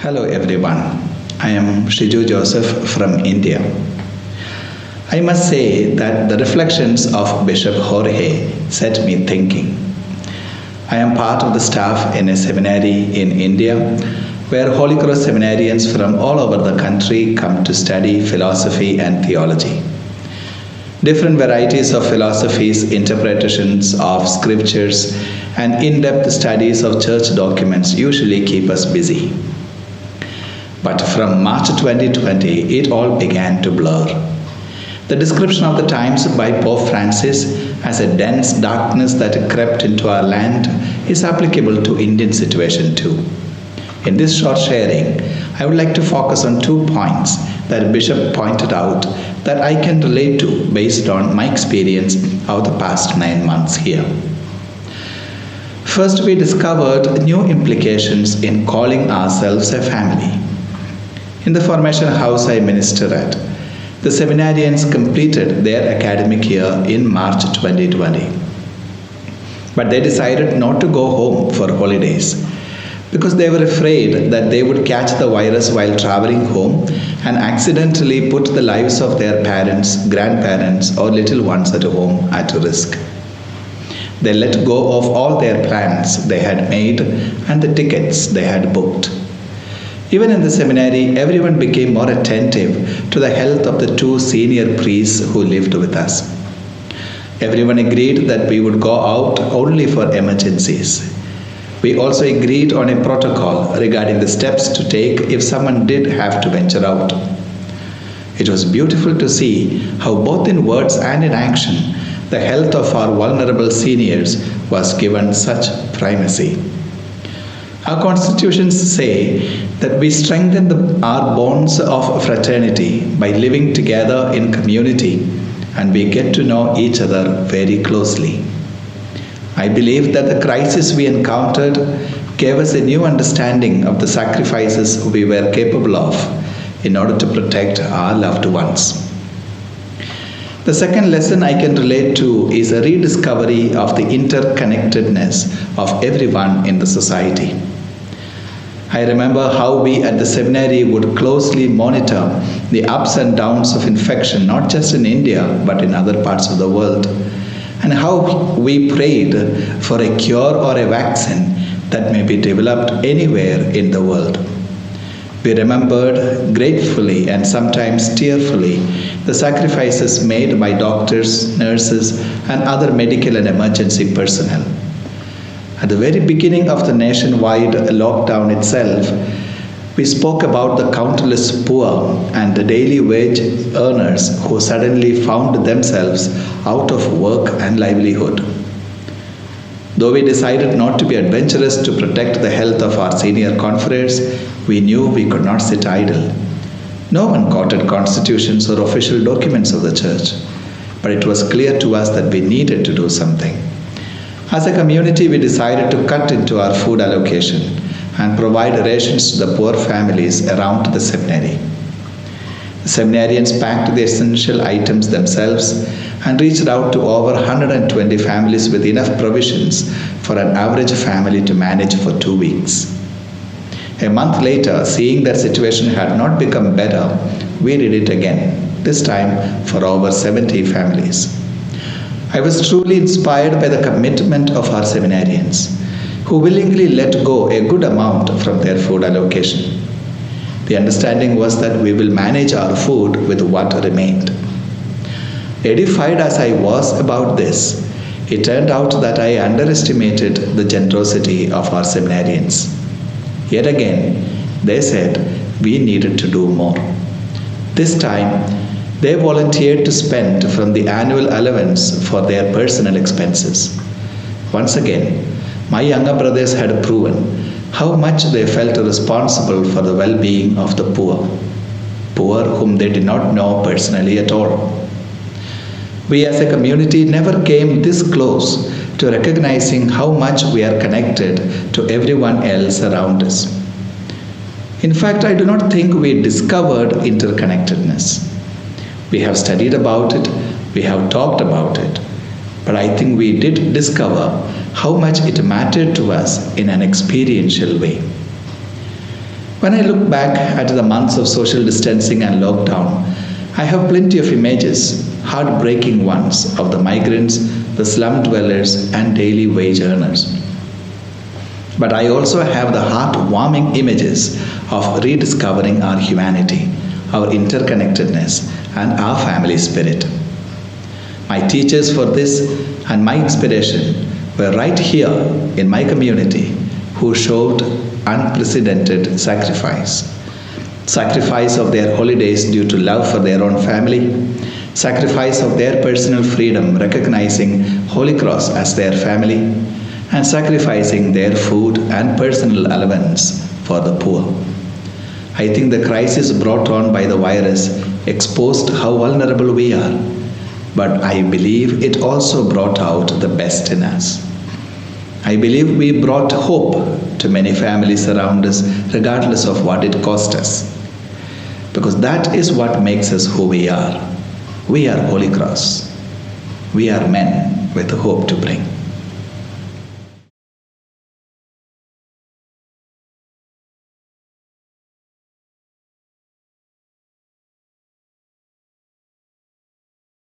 Hello everyone, I am Shiju Joseph from India. I must say that the reflections of Bishop Jorge set me thinking. I am part of the staff in a seminary in India where Holy Cross seminarians from all over the country come to study philosophy and theology. Different varieties of philosophies, interpretations of scriptures, and in-depth studies of church documents usually keep us busy. But from March 2020, it all began to blur. The description of the times by Pope Francis as a dense darkness that crept into our land is applicable to Indian situation too. In this short sharing, I would like to focus on 2 points that Bishop pointed out that I can relate to based on my experience of the past 9 months here. First, we discovered new implications in calling ourselves a family. In the formation house I minister at, the seminarians completed their academic year in March 2020. But they decided not to go home for holidays because they were afraid that they would catch the virus while traveling home and accidentally put the lives of their parents, grandparents, or little ones at home at risk. They let go of all their plans they had made and the tickets they had booked. Even in the seminary, everyone became more attentive to the health of the 2 senior priests who lived with us. Everyone agreed that we would go out only for emergencies. We also agreed on a protocol regarding the steps to take if someone did have to venture out. It was beautiful to see how both in words and in action, the health of our vulnerable seniors was given such primacy. Our constitutions say that we strengthen our bonds of fraternity by living together in community, and we get to know each other very closely. I believe that the crisis we encountered gave us a new understanding of the sacrifices we were capable of in order to protect our loved ones. The second lesson I can relate to is a rediscovery of the interconnectedness of everyone in the society. I remember how we at the seminary would closely monitor the ups and downs of infection, not just in India, but in other parts of the world, and how we prayed for a cure or a vaccine that may be developed anywhere in the world. We remembered gratefully and sometimes tearfully the sacrifices made by doctors, nurses, and other medical and emergency personnel. At the very beginning of the nationwide lockdown itself, we spoke about the countless poor and the daily wage earners who suddenly found themselves out of work and livelihood. Though we decided not to be adventurous to protect the health of our senior confreres, we knew we could not sit idle. No one quoted constitutions or official documents of the church, but it was clear to us that we needed to do something. As a community, we decided to cut into our food allocation and provide rations to the poor families around the seminary. The seminarians packed the essential items themselves and reached out to over 120 families with enough provisions for an average family to manage for 2 weeks. A month later, seeing that situation had not become better, we did it again, this time for over 70 families. I was truly inspired by the commitment of our seminarians, who willingly let go a good amount from their food allocation. The understanding was that we will manage our food with what remained. Edified as I was about this, it turned out that I underestimated the generosity of our seminarians. Yet again, they said we needed to do more. This time, they volunteered to spend from the annual allowance for their personal expenses. Once again, my younger brothers had proven how much they felt responsible for the well-being of the poor whom they did not know personally at all. We as a community never came this close to recognizing how much we are connected to everyone else around us. In fact, I do not think we discovered interconnectedness. We have studied about it, we have talked about it, but I think we did discover how much it mattered to us in an experiential way. When I look back at the months of social distancing and lockdown, I have plenty of images, heartbreaking ones, of the migrants, the slum dwellers, and daily wage earners. But I also have the heart-warming images of rediscovering our humanity, our interconnectedness, and our family spirit. My teachers for this and my inspiration were right here in my community, who showed unprecedented sacrifice. Sacrifice of their holidays due to love for their own family, sacrifice of their personal freedom recognizing Holy Cross as their family, and sacrificing their food and personal allowance for the poor. I think the crisis brought on by the virus exposed how vulnerable we are, but I believe it also brought out the best in us. I believe we brought hope to many families around us, regardless of what it cost us. Because that is what makes us who we are. We are Holy Cross. We are men with hope to bring.